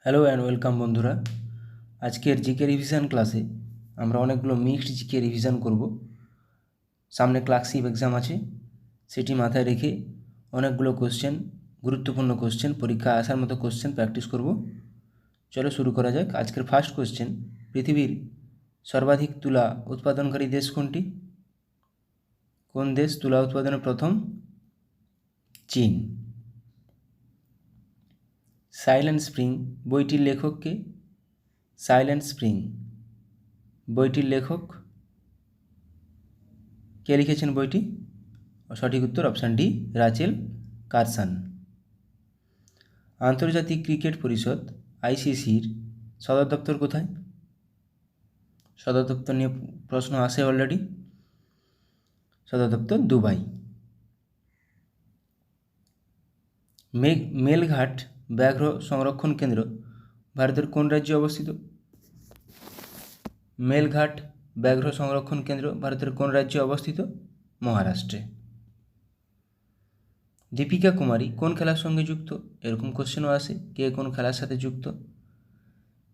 Hello and welcome বন্ধুরা। আজকের GK revision ক্লাসে আমরা অনেকগুলো মিক্সড জিকে রিভিশন করব। সামনে ক্লার্কশিপ এক্সাম আছে, সেটি মাথায় রেখে অনেকগুলো কোশ্চেন, গুরুত্বপূর্ণ কোশ্চেন, পরীক্ষায় আসার মতো কোশ্চেন প্র্যাকটিস করব। চলো শুরু করা যাক। আজকের ফার্স্ট কোশ্চেন, পৃথিবীর সর্বাধিক তুলা উৎপাদনকারী দেশ কোনটি? কোন দেশ তুলা উৎপাদনে প্রথম? চীন। সাইলেন্ট স্প্রিং বইটির লেখক কে? সাইলেন্ট স্প্রিং বইটির লেখক কে লিখেছেন বইটি? সঠিক উত্তর অপশান ডি, রাচেল কারসন। আন্তর্জাতিক ক্রিকেট পরিষদ আইসিসির সদর দপ্তর কোথায়? সদর দপ্তর নিয়ে প্রশ্ন আসে অলরেডি। সদর দপ্তর দুবাই। মেলঘাট ব্যাঘ্র সংরক্ষণ কেন্দ্র ভারতের কোন রাজ্যে অবস্থিত? মেলঘাট ব্যাঘ্র সংরক্ষণ কেন্দ্র ভারতের কোন রাজ্যে অবস্থিত? মহারাষ্ট্রে। দীপিকা কুমারী কোন খেলার সঙ্গে যুক্ত? এরকম কোশ্চেনও আসে, কে কোন খেলার সাথে যুক্ত?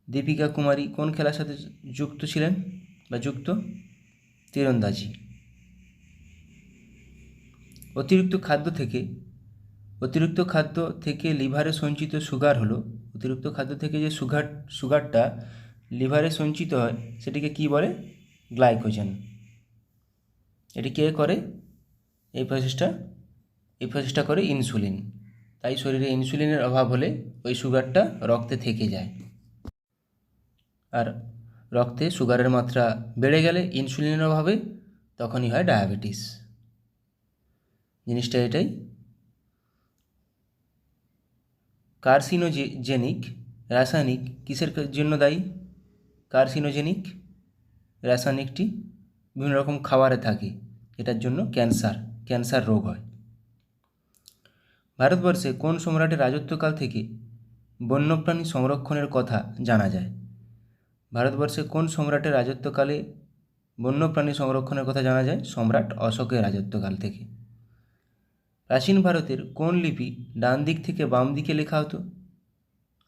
দীপিকা কুমারী কোন খেলার সাথে যুক্ত ছিলেন বা যুক্ত? তীরন্দাজি। অতিরিক্ত খাদ্য থেকে লিভারে সঞ্চিত সুগার হলো, অতিরিক্ত খাদ্য থেকে যে সুগারটা লিভারে সঞ্চিত হয় সেটিকে কি বলে? গ্লাইকোজেন। এটি কে করে? এই প্রসেসটা করে ইনসুলিন। তাই শরীরে ইনসুলিনের অভাব হলে ওই সুগারটা রক্তে থেকে যায়, আর রক্তে সুগারের মাত্রা বেড়ে গেলে ইনসুলিনের অভাবে তখনই হয় ডায়াবেটিস। জিনিসটা এটাই। কার্সিনোজেনিক রাসায়নিক কিসের জন্য দায়ী? কার্সিনোজেনিক রাসায়নিকটি বিভিন্ন রকম খাবারে থাকে, এটার জন্য ক্যান্সার রোগ হয়। ভারতবর্ষে কোন সম্রাটের রাজত্বকাল থেকে বন্যপ্রাণী সংরক্ষণের কথা জানা যায়? ভারতবর্ষে কোন সম্রাটের রাজত্বকালে বন্যপ্রাণী সংরক্ষণের কথা জানা যায়? সম্রাট অশোকের রাজত্বকাল থেকে। প্রাচীন ভারতের কোন লিপি ডান দিক থেকে বাম দিকে লেখা হতো?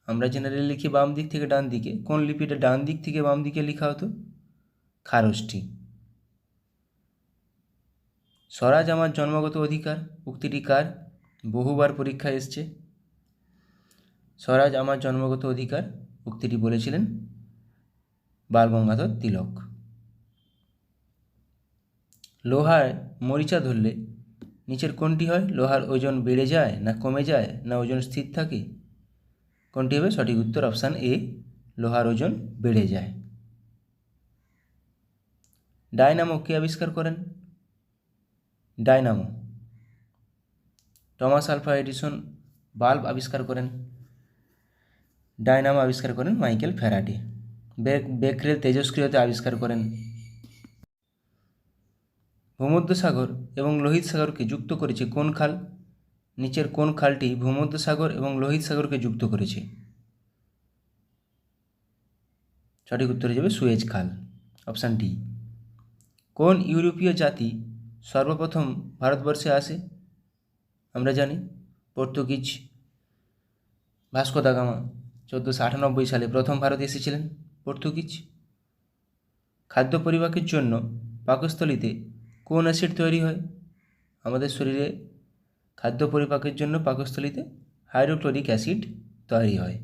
আমরা জেনারেলি লিখি বাম দিক থেকে ডান দিকে, কোন লিপিটা ডান দিক থেকে বাম দিকে লেখা হতো? খারষ্টি। স্বরাজ আমার জন্মগত অধিকার উক্তিটি কার? বহুবার পরীক্ষায় এসছে। স্বরাজ আমার জন্মগত অধিকার উক্তিটি বলেছিলেন বালগঙ্গাধর তিলক। লোহায় মরিচা ধরলে নিচের কোনটি হয়? লোহার ওজন বেড়ে যায় না কমে যায় না ওজন স্থির থাকে? কোনটি হবে? সঠিক উত্তর অপশান এ, লোহার ওজন বেড়ে যায়। ডায়নামো কে আবিষ্কার করেন? Dynamo Thomas Alva Edison bulb আবিষ্কার করেন। ডায়নামো আবিষ্কার করেন মাইকেল ফ্যারাডে। বেকরেল তেজস্ক্রিয়তা আবিষ্কার করেন। ভূমধ্যসাগর এবং লোহিত সাগরকে যুক্ত করেছে কোন খাল? নিচের কোন খালটি ভূমধ্যসাগর এবং লোহিত সাগরকে যুক্ত করেছে? সঠিক উত্তর হয়ে যাবে সুয়েজ খাল, অপশান ডি। কোন ইউরোপীয় জাতি সর্বপ্রথম ভারতবর্ষে আসে? আমরা জানি পর্তুগিজ। ভাস্কো দা গামা 1498 সালে প্রথম ভারতে এসেছিলেন পর্তুগিজ। খাদ্য পরিপাকের জন্য পাকস্থলীতে কোন অ্যাসিড তৈরি হয়? আমাদের শরীরে খাদ্য পরিপাকের জন্য পাকস্থলীতে হাইড্রোক্লোরিক অ্যাসিড তৈরি হয়।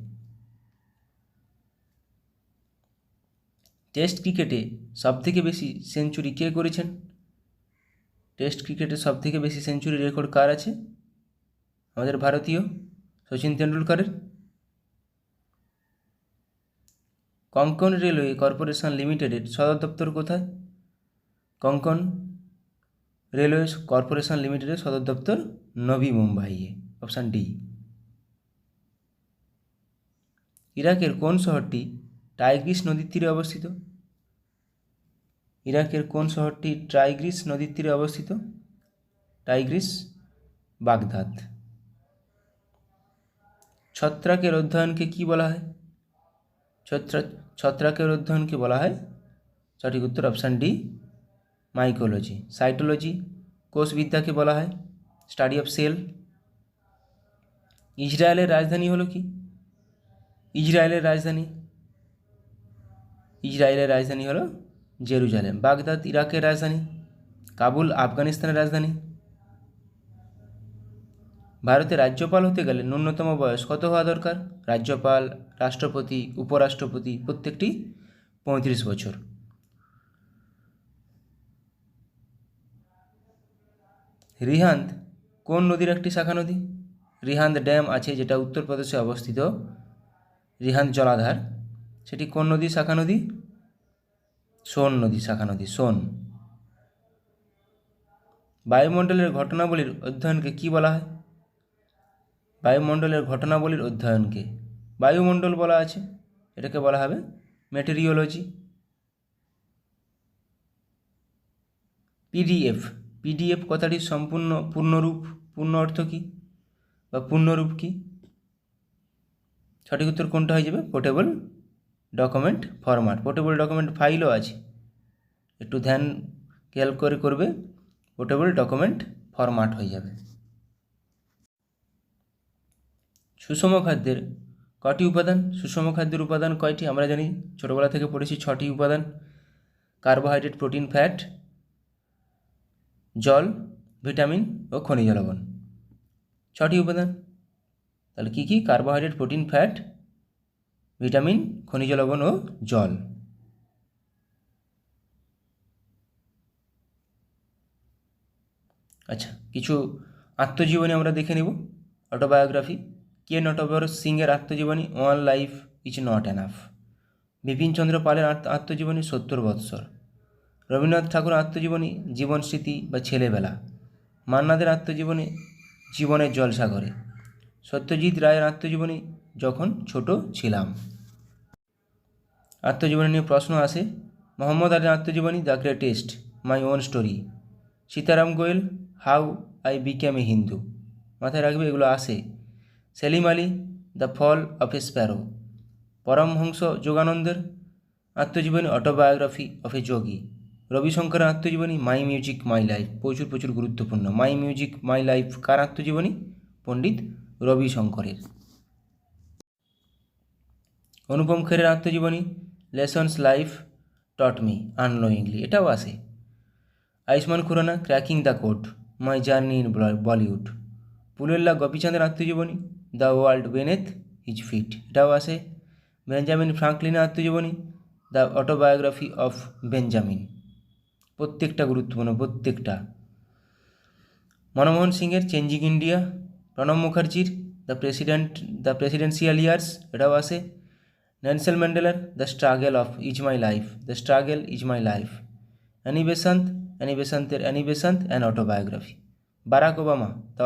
টেস্ট ক্রিকেটে সবথেকে বেশি সেঞ্চুরি কে করেছেন? টেস্ট ক্রিকেটে সবথেকে বেশি সেঞ্চুরি রেকর্ড কার আছে? আমাদের ভারতীয় সচিন তেন্ডুলকরের। কোঙ্কণ রেলওয়ে কর্পোরেশন লিমিটেডের সদর দপ্তর কোথায়? কোঙ্কণ রেলওয়ে কর্পোরেশন লিমিটেডের সদর দপ্তর নবি মুম্বাইয়ে, অপশান ডি। ইরাকের কোন শহরটি টাইগ্রিস নদীর তীরে অবস্থিত? ইরাকের কোন শহরটি টাইগ্রিস নদীর তীরে অবস্থিত? Tigris Baghdad. ছত্রাকের অধ্যয়নকে কি বলা হয়? ছত্রাকের অধ্যয়নকে বলা হয়, সঠিক উত্তর অপশান ডি, মাইকোলজি। সাইটোলজি কোষবিদ্যাকে বলা হয় স্টাডি অফ সেল। ইসরায়েলের রাজধানী হলো কি? ইসরায়েলের রাজধানী হলো জেরুজালেম। বাগদাদ ইরাকের রাজধানী। কাবুল আফগানিস্তানের রাজধানী। ভারতে রাজ্যপাল হতে গেলে ন্যূনতম বয়স কত হওয়া দরকার? রাজ্যপাল, রাষ্ট্রপতি, উপরাষ্ট্রপতি প্রত্যেকটি 35 বছর। রিহান্দ কোন নদীর একটি শাখা নদী? রিহান্দ ড্যাম আছে যেটা উত্তরপ্রদেশে অবস্থিত, রিহান্দ জলাধার, সেটি কোন নদীর শাখা নদী? সোন নদীর শাখা নদী, সোন। বায়ুমণ্ডলের ঘটনাবলীর অধ্যয়নকে কি বলা হয়? বায়ুমণ্ডলের ঘটনাবলীর অধ্যয়নকে বায়ুমণ্ডল বলা আছে, এটাকে বলা হবে মেটেরিওলজি। পিডিএফ কথাটির পূর্ণ অর্থ কী বা পূর্ণরূপ কী? সঠিক উত্তর কোনটা হয়ে যাবে? Portable document format. Portable document ফাইলও আছে, একটু ধ্যান খেয়াল করে করবে, পোর্টেবল ডকুমেন্ট ফরম্যাট হয়ে যাবে। সুষম খাদ্যের কটি উপাদান? সুষম খাদ্যের উপাদান কয়টি? আমরা জানি, ছোটোবেলা থেকে পড়েছি 6টি উপাদান: কার্বোহাইড্রেট, প্রোটিন, ফ্যাট, জল, ভিটামিন ও খনিজ লবণ। 6টি উপাদান। তাহলে কী কী? কার্বোহাইড্রেট, প্রোটিন, ফ্যাট, ভিটামিন, খনিজ লবণ ও জল। আচ্ছা, কিছু আত্মজীবনী আমরা দেখে নেব। অটোবায়োগ্রাফি। কে নটবর সিংয়ের আত্মজীবনী? One life is not enough. Bipinchandra পালের আত্মজীবনী? 70 বৎসর। রবীন্দ্রনাথ ঠাকুরের আত্মজীবনী? জীবন স্মৃতি বা ছেলেবেলা। মান্নাদের আত্মজীবনী? জীবনের জলসাগরে। সত্যজিৎ রায়ের আত্মজীবনী? যখন ছোট ছিলাম। আত্মজীবনী নিয়ে প্রশ্ন আসে। মোহাম্মদ আলীর আত্মজীবনী? The greatest, my own story. Sitaram Goel? How I became a Hindu. মাথায় রাখবে, এগুলো আসে। Salim Ali? The fall of a sparrow. Paramahansa যোগানন্দের আত্মজীবনী? Autobiography of a yogi. রবিশঙ্করের আত্মজীবনী? My music my life. প্রচুর গুরুত্বপূর্ণ। মাই মিউজিক মাই লাইফ কার আত্মজীবনী? পণ্ডিত রবিশঙ্করের। অনুপম খেরের আত্মজীবনী? Lessons life taught me unknowingly. এটাও আসে। Ayushmann Khurrana? Cracking the code, my journey in Bollywood. Pullela গোপীচাঁদের আত্মজীবনী? The world beneath his feet. এটাও আসে। বেঞ্জামিন ফ্রাঙ্কলিনের আত্মজীবনী? The autobiography of Benjamin. প্রত্যেকটা গুরুত্বপূর্ণ, প্রত্যেকটা। মনমোহন সিংয়ের চেঞ্জিং ইন্ডিয়া। প্রণব মুখার্জির দ্য প্রেসিডেন্সিয়াল ইয়ার্স, এটাও আসে। নেলসন ম্যান্ডেলার the struggle is my life. Annie বেসান্তের an autobiography. Barack Obama the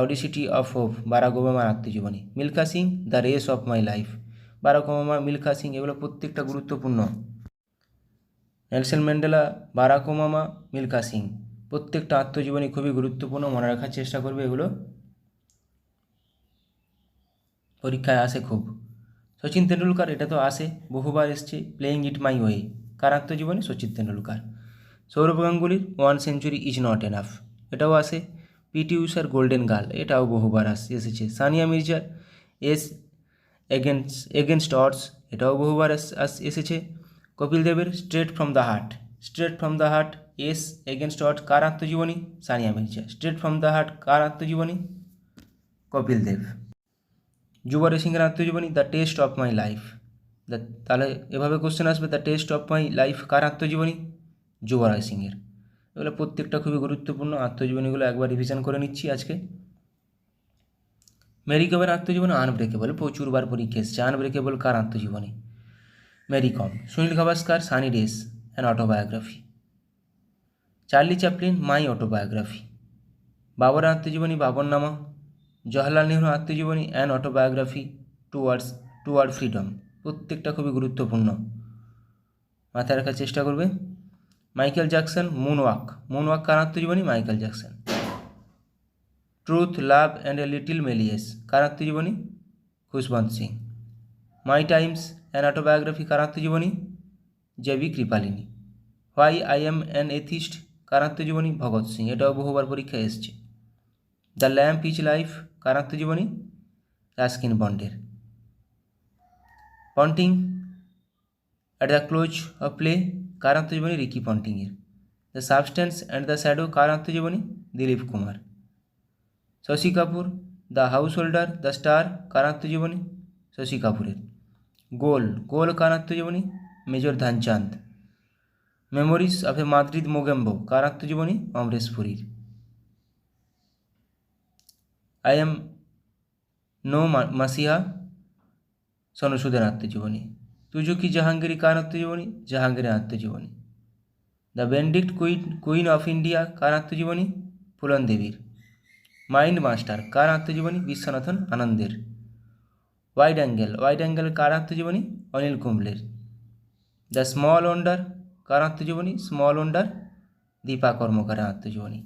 audacity of hope, Barack ওবামার আত্মজীবনী। Milkha Singh the race of my life. Barack Obama, Milkha Singh, এগুলো প্রত্যেকটা গুরুত্বপূর্ণ। Nelson Mandela, Barack Obama, Milkha Singh, প্রত্যেকটা আত্মজীবনী খুবই গুরুত্বপূর্ণ, মনে রাখার চেষ্টা করবে। এগুলো পরীক্ষায় আসে খুব। সচিন তেন্ডুলকার, এটা তো আসে, বহুবার এসছে, প্লেয়িং ইট মাই ওয়ে। কার আত্মজীবনী? সচিন তেন্ডুলকার। সৌরভ গাঙ্গুলির one century is not enough, এটাও আসে। পিটি উষার গোল্ডেন গার্ল, এটাও বহুবার এসেছে। সানিয়া মির্জার এগেনস্ট অডস, এটাও বহুবার এসেছে। কপিল দেবের straight from the heart against odds কার আত্মজীবনী? Sania Mirza. Straight from the heart কার আত্মজীবনী? কপিল দেব। যুবরাজ সিংয়ের আত্মজীবনী? The test of my life. তাহলে এভাবে কোশ্চেন আসবে, the test of my life কার আত্মজীবনী? যুবরাজ সিংয়ের। এগুলো প্রত্যেকটা খুবই গুরুত্বপূর্ণ। আত্মজীবনীগুলো একবার রিভিশন করে নিচ্ছি আজকে। মেরি কমের আত্মজীবনী? আনব্রেকেবল, প্রচুরবার পরীক্ষা এসছে। আনব্রেকেবল কার আত্মজীবনী? Mary Kom. Sunil Gavaskar sunny days an autobiography. Charlie Chaplin my autobiography. বাবরের আত্মজীবনী? বাবরনামা। জওহরলাল নেহরুর আত্মজীবনী? An autobiography toward freedom. প্রত্যেকটা খুবই গুরুত্বপূর্ণ, মাথায় রাখার চেষ্টা করবে। মাইকেল জ্যাকসন মুনওয়াক কার আত্মজীবনী? Michael Jackson. Truth, love and a little malice কার আত্মজীবনী? Khushwant Singh. My times an autobiography কার আত্মজীবনী? JB Kripalani. Why I am an atheist কার আত্মজীবনী? ভগৎ সিং, এটাও বহুবার পরীক্ষায় এসছে। দ্য ল্যাম্প ইজ লাইফ কার আত্মজীবনী? রাস্কিন বন্ডের। Ponting at the close of play কার আত্মজীবনী? রিকি পন্টিংয়ের। The substance and the shadow কার আত্মজীবনী? Dilip Kumar. Shashi Kapoor the house holder the star কার আত্মজীবনী? শশী কাপুরের। গোল গোল কার আত্মজীবনী? Major Dhyanchand. Memories of a Madrid Mogambo কার আত্মজীবনী? অমরেশ পুরীর। I am no messiah Sonu সুদের আত্মজীবনী। তুজো কি জাহাঙ্গীরি কার আত্মজীবনী? জাহাঙ্গীরের আত্মজীবনী। The bandit queen of India কার আত্মজীবনী? ফুলন দেবীর। মাইন্ড মাস্টার কার আত্মজীবনী? বিশ্বনাথন আনন্দের। ওয়াইড অ্যাঙ্গেল কার আত্মজীবনী? অনিল কুম্বলের। দ্য স্মল ওন্ডার কার আত্মজীবনী? স্মল ওন্ডার দীপা কর্মকারের আত্মজীবনী।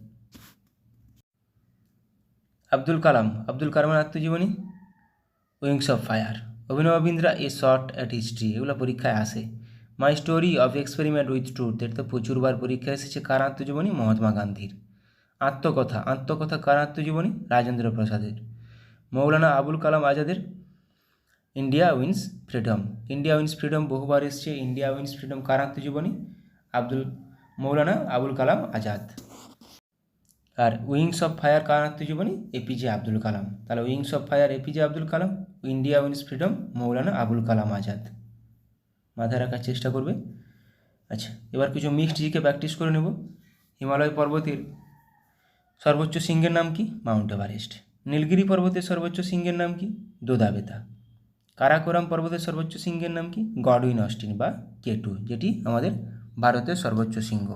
আব্দুল কালামের আত্মজীবনী? Wings of fire. Abhinav Bindra a shot at history, এগুলো পরীক্ষায় আসে। My story of experiment with truth, এটা তো প্রচুরবার পরীক্ষায় এসেছে। কার আত্মজীবনী? মহাত্মা গান্ধীর। আত্মকথা কার আত্মজীবনী? রাজেন্দ্র প্রসাদের। মৌলানা আবুল কালাম আজাদের ইন্ডিয়া উইন্স ফ্রিডম বহুবার এসছে। ইন্ডিয়া উইন্স ফ্রিডম কার আত্মজীবনী? মৌলানা আবুল কালাম আজাদ। আর উইংস অফ ফায়ার কার আত্মজীবনী? এপিজে আব্দুল কালাম। তাহলে wings of fire APJ Abdul Kalam, India wins freedom Maulana Abul Kalam Azad. মাথায় রাখার চেষ্টা করবে। আচ্ছা, এবার কিছু মিক্সড জিকে প্র্যাকটিস করে নেব। হিমালয় পর্বতের সর্বোচ্চ শৃঙ্গের নাম কি? Mount Everest. নীলগিরি পর্বতের সর্বোচ্চ শৃঙ্গের নাম কি? দোদাবেতা। কারাকোরাম পর্বতের সর্বোচ্চ শৃঙ্গের নাম কি? গডউইন অস্টিন বা K2, যেটি আমাদের ভারতের সর্বোচ্চ শৃঙ্গ।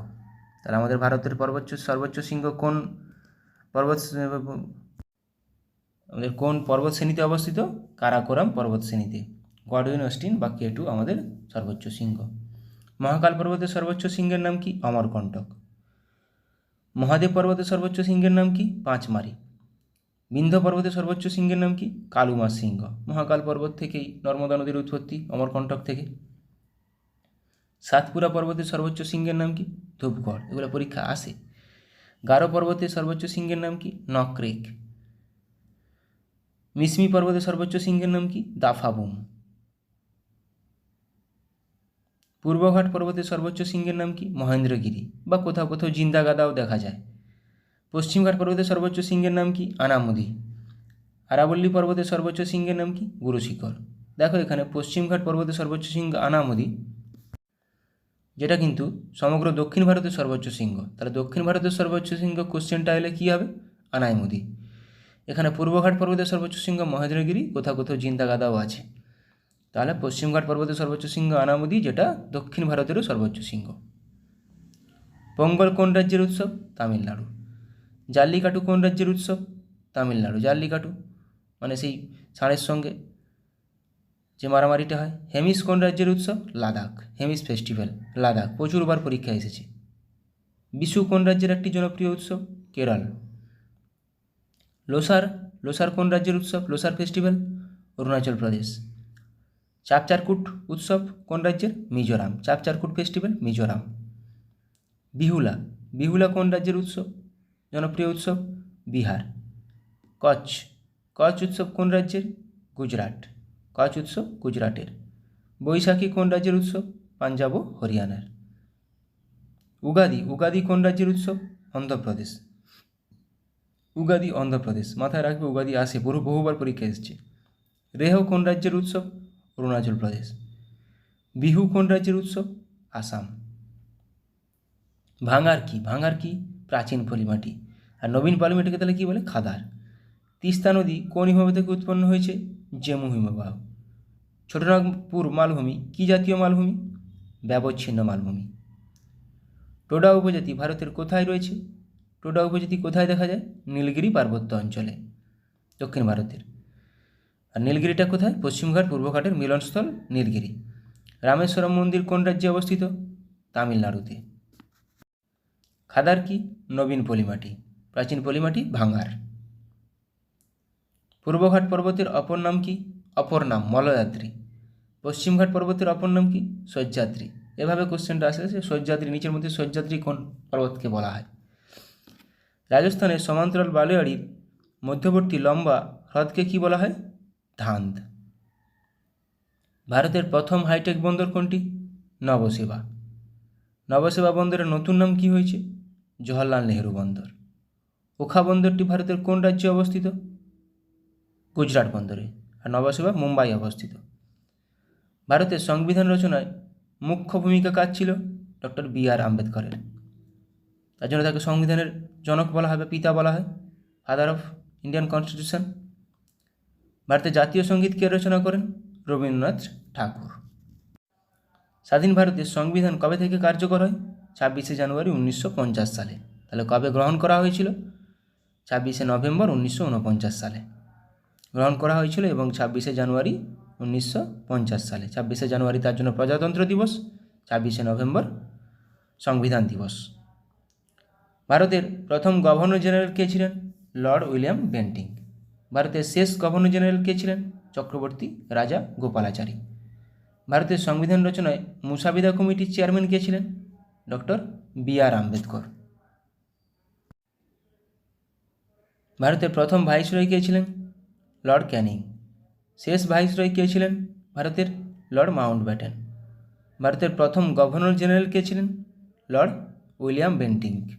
তাহলে আমাদের ভারতের সর্বোচ্চ শৃঙ্গ কোন পর্বত শ্রেণীতে অবস্থিত? কারাকোরাম পর্বত শ্রেণীতে। গডউইন অস্টিন বা K2 আমাদের সর্বোচ্চ শৃঙ্গ। মহাকাল পর্বতের সর্বোচ্চ শৃঙ্গের নাম কি? অমরকণ্টক। মহাদেব পর্বতের সর্বোচ্চ শৃঙ্গের নাম কি? পাঁচমারি। বিন্ধ্য পর্বতের সর্বোচ্চ শৃঙ্গের নাম কি? কালুমা শৃঙ্গ। মহাকাল পর্বত থেকেই নর্মদা নদীর উৎপত্তি, অমরকণ্টক থেকে। সাতপুরা পর্বতের সর্বোচ্চ শৃঙ্গের নাম কি? ধূপগড়, এগুলো পরীক্ষা আসে। গারো পর্বতের সর্বোচ্চ শৃঙ্গের নাম কি? নকরেক। মিসমি পর্বতের সর্বোচ্চ শৃঙ্গের নাম কি? দাফাবুম। পূর্বঘাট পর্বতের সর্বোচ্চ শৃঙ্গের নাম কি? মহেন্দ্রগিরি, বা কোথাও কোথাও জিন্দাগাদাও দেখা যায়। পশ্চিমঘাট পর্বতের সর্বোচ্চ শৃঙ্গের নাম কি? আনামুদি। আরাবল্লী পর্বতের সর্বোচ্চ শৃঙ্গের নাম কি? গুরুশিখর। দেখো এখানে পশ্চিমঘাট পর্বতের সর্বোচ্চ শৃঙ্গ আনামুদি, যেটা কিন্তু সমগ্র দক্ষিণ ভারতের সর্বোচ্চ শৃঙ্গ। তাহলে দক্ষিণ ভারতের সর্বোচ্চ শৃঙ্গ কোশ্চেনটা এলে কী হবে? আনাইমুদি। এখানে পূর্বঘাট পর্বতের সর্বোচ্চ শৃঙ্গ মহেন্দ্রগিরি, কোথাও কোথাও জিন্দাগাদাও আছে। তাহলে পশ্চিমঘাট পর্বতের সর্বোচ্চ শৃঙ্গ আনামুদি, যেটা দক্ষিণ ভারতেরও সর্বোচ্চ শৃঙ্গ। পোঙ্গল কোন রাজ্যের উৎসব? তামিলনাড়ু। জাল্লিকাটু কোন রাজ্যের উৎসব? তামিলনাড়ু। জাল্লিকাটু মানে সেই ষাঁড়ের সঙ্গে যে মারামারিটা হয়। হেমিস কোন রাজ্যের উৎসব? লাদাখ। হেমিস ফেস্টিভ্যাল, লাদাখ, প্রচুরবার পরীক্ষায় এসেছে। বিশু কোন রাজ্যের একটি জনপ্রিয় উৎসব? কেরল। লোসার কোন রাজ্যের উৎসব? লোসার ফেস্টিভ্যাল, অরুণাচল প্রদেশ। চাপচারকুট উৎসব কোন রাজ্যের? মিজোরাম। চাপচারকুট ফেস্টিভ্যাল, মিজোরাম। বিহুলা কোন রাজ্যের উৎসব? জনপ্রিয় উৎসব? বিহার। কচ্ছ উৎসব কোন রাজ্যের? গুজরাট। কচ্ছ উৎসব গুজরাটের। বৈশাখী কোন রাজ্যের উৎসব? পাঞ্জাব ও হরিয়ানার। উগাদি কোন রাজ্যের উৎসব? অন্ধ্রপ্রদেশ। অন্ধ্রপ্রদেশ, মাথায় রাখবে, উগাদি আসে, বহুবার পরীক্ষা এসেছে। রেহ কোন রাজ্যের উৎসব? অরুণাচল প্রদেশ। বিহু কোন রাজ্যের উৎসব? আসাম। ভাঙার কি? প্রাচীন পলিমাটি। আর নবীন পলিমাটিকে তাহলে কী বলে? খাদার। তিস্তা নদী কোন হিমবাহ থেকে উৎপন্ন হয়েছে? জেমু হিমবাহ। ছোটনাগপুর মালভূমি কী জাতীয় মালভূমি? ব্যবচ্ছিন্ন মালভূমি। টোডা উপজাতি ভারতের কোথায় রয়েছে? টোডা উপজাতি কোথায় দেখা যায়? নীলগিরি পার্বত্য অঞ্চলে, দক্ষিণ ভারতের। আর নীলগিরিটা কোথায়? পশ্চিমঘাট পূর্বঘাটের মিলনস্থল নীলগিরি। রামেশ্বরম মন্দির কোন রাজ্যে অবস্থিত? তামিলনাড়ুতে। খাদার কি? নবীন পলিমাটি। প্রাচীন পলিমাটি ভাঙার। পূর্বঘাট পর্বতের অপর নাম কি? অপর নাম মলয়াদ্রি। পশ্চিমঘাট পর্বতের অপর নাম কি? সহ্যাদ্রি। এভাবে কোশ্চেনটা আসে যে সহ্যাদ্রি, নিচের মধ্যে সহ্যাদ্রি কোন পর্বতকে বলা হয়? রাজস্থানের সমান্তরাল বালুয়াড়ির মধ্যবর্তী লম্বা হ্রদকে কী বলা হয়? ধান্দ। ভারতের প্রথম হাইটেক বন্দর কোনটি? নবসেবা। নবসেবা বন্দরের নতুন নাম কি হয়েছে? জওহরলাল নেহেরু বন্দর। ওখা বন্দরটি ভারতের কোন রাজ্যে অবস্থিত? গুজরাট বন্দরে। আর নবসেবা মুম্বাই অবস্থিত। ভারতের সংবিধান রচনায় মুখ্য ভূমিকা কাজ ছিল? Doctor B.R.. আম্বেদকরের। তার জন্য তাকে সংবিধানের জনক বলা হয় বা পিতা বলা হয়, ফাদার অফ ইন্ডিয়ান কনস্টিটিউশন। ভারতের জাতীয় সঙ্গীত কে রচনা করেন? রবীন্দ্রনাথ ঠাকুর। স্বাধীন ভারতের সংবিধান কবে থেকে কার্যকর হয়? 26শে জানুয়ারি 1950 সালে। তাহলে কবে গ্রহণ করা হয়েছিল? 26শে নভেম্বর 1949 সালে গ্রহণ করা হয়েছিল এবং 26শে জানুয়ারি 1950 সালে। 26শে জানুয়ারি তার জন্য প্রজাতন্ত্র দিবস, 26শে নভেম্বর সংবিধান দিবস। ভারতের প্রথম গভর্নর জেনারেল কে ছিলেন? Lord William Bentinck. ভারতের শেষ গভর্নর জেনারেল কে ছিলেন? চক্রবর্তী রাজা গোপালাচারী। ভারতের সংবিধান রচনায় মুসাবিদা কমিটির চেয়ারম্যান কে ছিলেন? Doctor B R. আম্বেদকর। ভারতের প্রথম ভাইসরয় কে ছিলেন? Lord Canning. শেষ ভাইসরয় কে ছিলেন ভারতের? Lord Mountbatten. ভারতের প্রথম গভর্নর জেনারেল কে ছিলেন? Lord William Bentinck.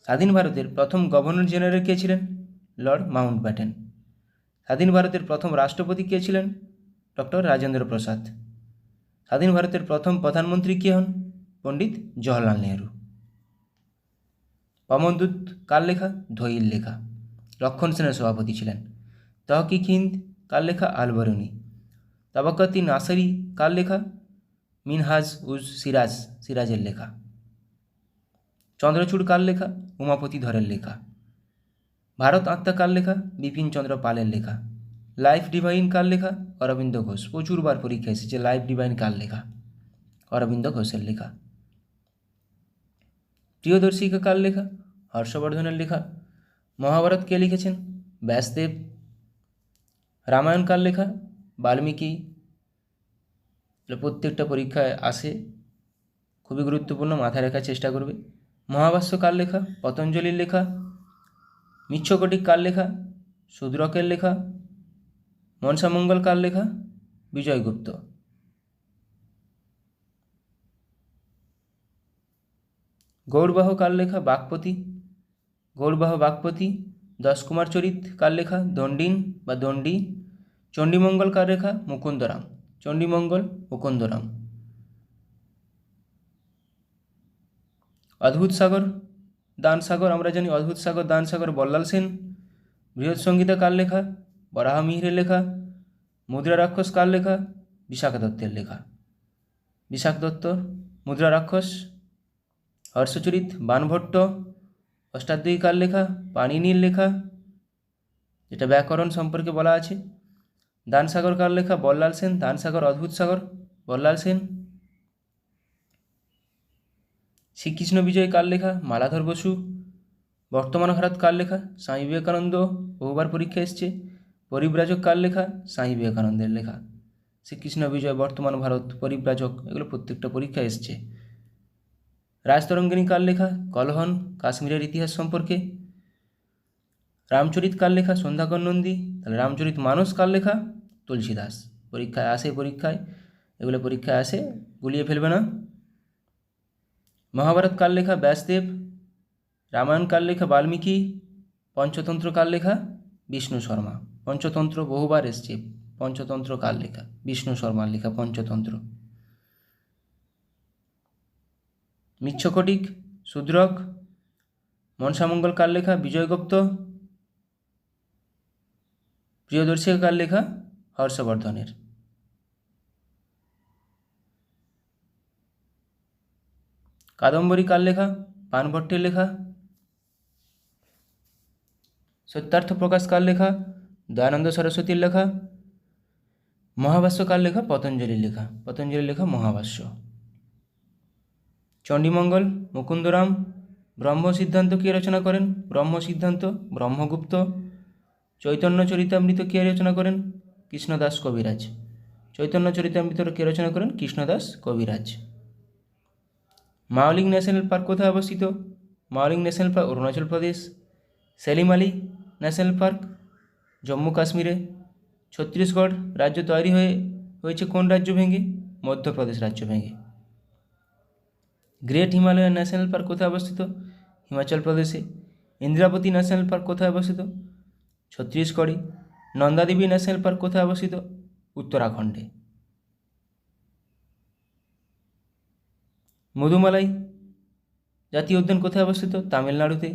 স্বাধীন ভারতের প্রথম গভর্নর জেনারেল কে ছিলেন? Lord Mountbatten. স্বাধীন ভারতের প্রথম রাষ্ট্রপতি কে ছিলেন? ডক্টর রাজেন্দ্র প্রসাদ। স্বাধীন ভারতের প্রথম প্রধানমন্ত্রী কে হন? পণ্ডিত জওহরলাল নেহেরু। পমনদূত কার লেখা? ধৈর লেখা। লক্ষণ সেনের সভাপতি ছিলেন। তহকিক হিন্দ কার লেখা? আলবরুনি। তবাকত-ই নাসরি কার লেখা? মিনহাজ উজ সিরাজের লেখা। চন্দ্রচূড় কার লেখা? উমাপতি ধরের লেখা। ভারত আত্মা কার লেখা? বিপিন চন্দ্র পালের লেখা। লাইফ ডিভাইন কার লেখা? অরবিন্দ ঘোষ। প্রচুরবার পরীক্ষা এসেছে লাইফ ডিভাইন কার লেখা? অরবিন্দ ঘোষের লেখা। প্রিয়দর্শিকা কার লেখা? হর্ষবর্ধনের লেখা। মহাভারত কে লিখেছেন? ব্যাসদেব। রামায়ণ কার লেখা? বাল্মীকি। প্রত্যেকটা পরীক্ষায় আসে, খুবই গুরুত্বপূর্ণ, মাথায় রাখার চেষ্টা করবে। মহাভাষ্য কার লেখা? পতঞ্জলির লেখা। মিচ্ছকটিক কার লেখা? শূদ্রকের লেখা। মনসামঙ্গল কার লেখা? বিজয়গুপ্ত। গৌরবাহ কার লেখা? বাক্পতি। গৌরবাহ বাক্পতি। দশকুমার চরিত কার লেখা? দণ্ডিন বা দণ্ডী। চণ্ডীমঙ্গল কার লেখা? মুকুন্দরাম। চণ্ডীমঙ্গল মুকুন্দরাম। অদ্ভুত সাগর দান সাগর আমরা জানি, অদ্ভুত সাগর দান সাগর বল্লাল সেন। বৃহৎ সংগীতা কার লেখা? বরাহ মিহিরের লেখা। মুদ্রা রাক্ষস কার লেখা? বিশাখা দত্তের লেখা। বিশাখ দত্ত মুদ্রা রাক্ষস। হর্ষচরিত বাণভট্ট। অষ্টাধ্যায়ী কার লেখা? পাণিনির লেখা, যেটা ব্যাকরণ সম্পর্কে বলা আছে। দান সাগর কার লেখা? বল্লাল সেন। দান সাগর অদ্ভুত সাগর বল্লাল সেন। শ্রীকৃষ্ণ বিজয় কার লেখা? মালাধর বসু। বর্তমান ভারত কার লেখা? স্বামী বিবেকানন্দ, বহুবার পরীক্ষা এসছে। পরিব্রাজক কার লেখা? স্বামী বিবেকানন্দের লেখা। শ্রীকৃষ্ণ বিজয়, বর্তমান ভারত, পরিব্রাজক, এগুলো প্রত্যেকটা পরীক্ষা এসছে। রাজতরঙ্গিনী কার লেখা? কলহন, কাশ্মীরের ইতিহাস সম্পর্কে। রামচরিত কার লেখা? সন্ধ্যাকর নন্দী। তাহলে রামচরিত মানস কার লেখা? তুলসীদাস। পরীক্ষায় আসে, পরীক্ষায় এগুলো পরীক্ষায় আসে, গুলিয়ে ফেলবে না। মহাভারত কার লেখা? ব্যাসদেব। রামায়ণ কার লেখা? বাল্মীকি। পঞ্চতন্ত্র কার লেখা? বিষ্ণু শর্মা। পঞ্চতন্ত্র বহুবার এসছে। পঞ্চতন্ত্র কার লেখা? বিষ্ণু শর্মার লেখা পঞ্চতন্ত্র। মিচ্ছকটিক, শূদ্রক। মনসামঙ্গল কার লেখা? বিজয়গুপ্ত। প্রিয়দর্শিকা কার লেখা? হর্ষবর্ধনের। কাদম্বরী কার লেখা? বাণভট্টের লেখা। সত্যার্থ প্রকাশ কার লেখা? দয়ানন্দ সরস্বতীর লেখা। মহাভাষ্য কার লেখা? পতঞ্জলির লেখা। পতঞ্জলির লেখা মহাভাষ্য। চণ্ডীমঙ্গল মুকুন্দরাম। ব্রহ্ম সিদ্ধান্ত কে রচনা করেন? ব্রহ্ম সিদ্ধান্ত ব্রহ্মগুপ্ত। চৈতন্য চরিতামৃত কে রচনা করেন? কৃষ্ণদাস কবিরাজ। চৈতন্য চরিতামৃত কে রচনা করেন? কৃষ্ণদাস কবিরাজ। মাওলিং ন্যাশনাল পার্ক কোথায় অবস্থিত? Mouling national park Arunachal Pradesh. Selim Ali national park Jammu কাশ্মীরে। ছত্তিশগড় রাজ্য তৈরি হয়েছে কোন রাজ্য ভেঙে? মধ্যপ্রদেশ রাজ্য ভেঙে। গ্রেট হিমালয়ান ন্যাশনাল পার্ক কোথায় অবস্থিত? হিমাচল প্রদেশে। ইন্দ্রাবতী ন্যাশনাল পার্ক কোথায় অবস্থিত? ছত্তিশগড়ে। নন্দাদেবী ন্যাশনাল পার্ক কোথায় অবস্থিত? উত্তরাখণ্ডে। মধুমালাই জাতীয় উদ্যান কোথায় অবস্থিত? তামিলনাড়ুতে।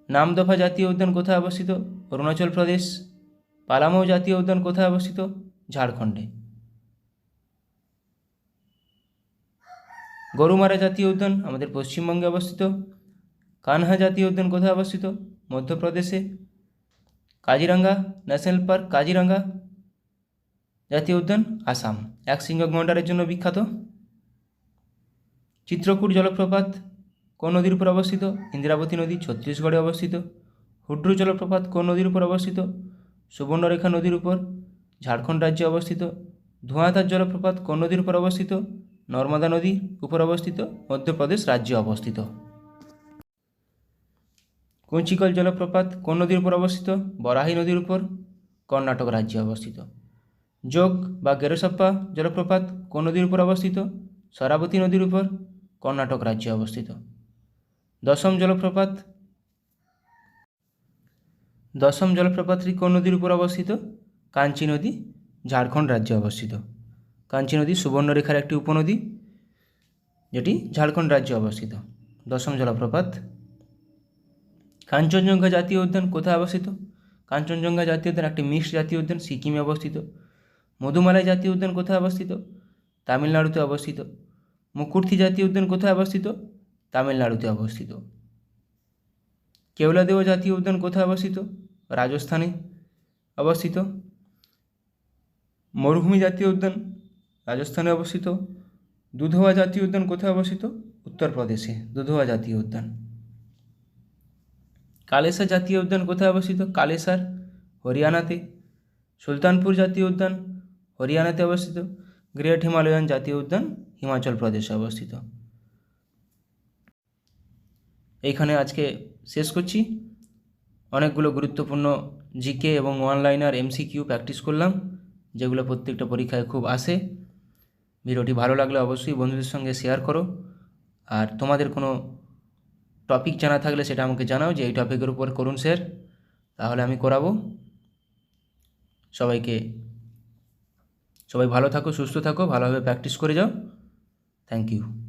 নামদফা জাতীয় উদ্যান কোথায় অবস্থিত? অরুণাচল প্রদেশ। পালামৌ জাতীয় উদ্যান কোথায় অবস্থিত? ঝাড়খণ্ডে। গরুমারা জাতীয় উদ্যান আমাদের পশ্চিমবঙ্গে অবস্থিত। কানহা জাতীয় উদ্যান কোথায় অবস্থিত? মধ্যপ্রদেশে। কাজিরাঙ্গা ন্যাশনাল পার্ক কাজিরাঙ্গা জাতীয় উদ্যান আসাম, একশৃঙ্গ গন্ডারের জন্য বিখ্যাত। চিত্রকূট জলপ্রপাত কোন নদীর উপর অবস্থিত? ইন্দ্রাবতী নদী, ছত্তিশগড়ে অবস্থিত। হুড্রু জলপ্রপাত কোন নদীর উপর অবস্থিত? সুবর্ণরেখা নদীর উপর, ঝাড়খণ্ড রাজ্যে অবস্থিত। ধোঁয়াধার জলপ্রপাত কোন নদীর উপর অবস্থিত? নর্মদা নদীর উপর অবস্থিত, মধ্যপ্রদেশ রাজ্যে অবস্থিত। কুঞ্চিকল জলপ্রপাত কোন নদীর উপর অবস্থিত? বরাহী নদীর উপর, কর্ণাটক রাজ্যে অবস্থিত। যোগ বা গেরোসাপ্পা জলপ্রপাত কোন নদীর উপর অবস্থিত? শরাবতী নদীর উপর, কর্ণাটক রাজ্যে অবস্থিত। দশম জলপ্রপাতটি কোন নদীর উপর অবস্থিত? কাঞ্চি নদী, ঝাড়খণ্ড রাজ্যে অবস্থিত। কাঞ্চি নদী সুবর্ণরেখার একটি উপনদী, যেটি ঝাড়খণ্ড রাজ্যে অবস্থিত। দশম জলপ্রপাত। কাঞ্চনজঙ্ঘা জাতীয় উদ্যান কোথায় অবস্থিত? কাঞ্চনজঙ্ঘা জাতীয় উদ্যান একটি মিক্সড জাতীয় উদ্যান, সিকিমে অবস্থিত। মধুমালাই জাতীয় উদ্যান কোথায় অবস্থিত? তামিলনাড়ুতে অবস্থিত। মুকুর্থি জাতীয় উদ্যান কোথায় অবস্থিত? তামিলনাড়ুতে অবস্থিত। কেওলাদেও জাতীয় উদ্যান কোথায় অবস্থিত? রাজস্থানে অবস্থিত। মরুভূমি জাতীয় উদ্যান রাজস্থানে অবস্থিত। দুধওয়া জাতীয় উদ্যান কোথায় অবস্থিত? উত্তরপ্রদেশে, দুধওয়া জাতীয় উদ্যান। কালেসার জাতীয় উদ্যান কোথায় অবস্থিত? কালেসার, হরিয়ানাতে। সুলতানপুর জাতীয় উদ্যান হরিয়ানাতে অবস্থিত। গ্রেট হিমালয়ান জাতীয় উদ্যান হিমাচল প্রদেশে অবস্থিত। এইখানে আজকে শেষ করছি। অনেকগুলো গুরুত্বপূর্ণ জিকে এবং ওয়ানলাইনার এমসিকিউ প্র্যাকটিস করলাম, যেগুলো প্রত্যেকটা পরীক্ষায় খুব আসে। ভিডিওটি ভালো লাগলে অবশ্যই বন্ধুদের সঙ্গে শেয়ার করো। আর তোমাদের কোনো টপিক জানা থাকলে সেটা আমাকে জানাও যে এই টপিকের উপর করুন স্যার, তাহলে আমি করাবো। সবাই ভালো থাকো, সুস্থ থাকো, ভালোভাবে প্র্যাকটিস করে যাও। Thank you.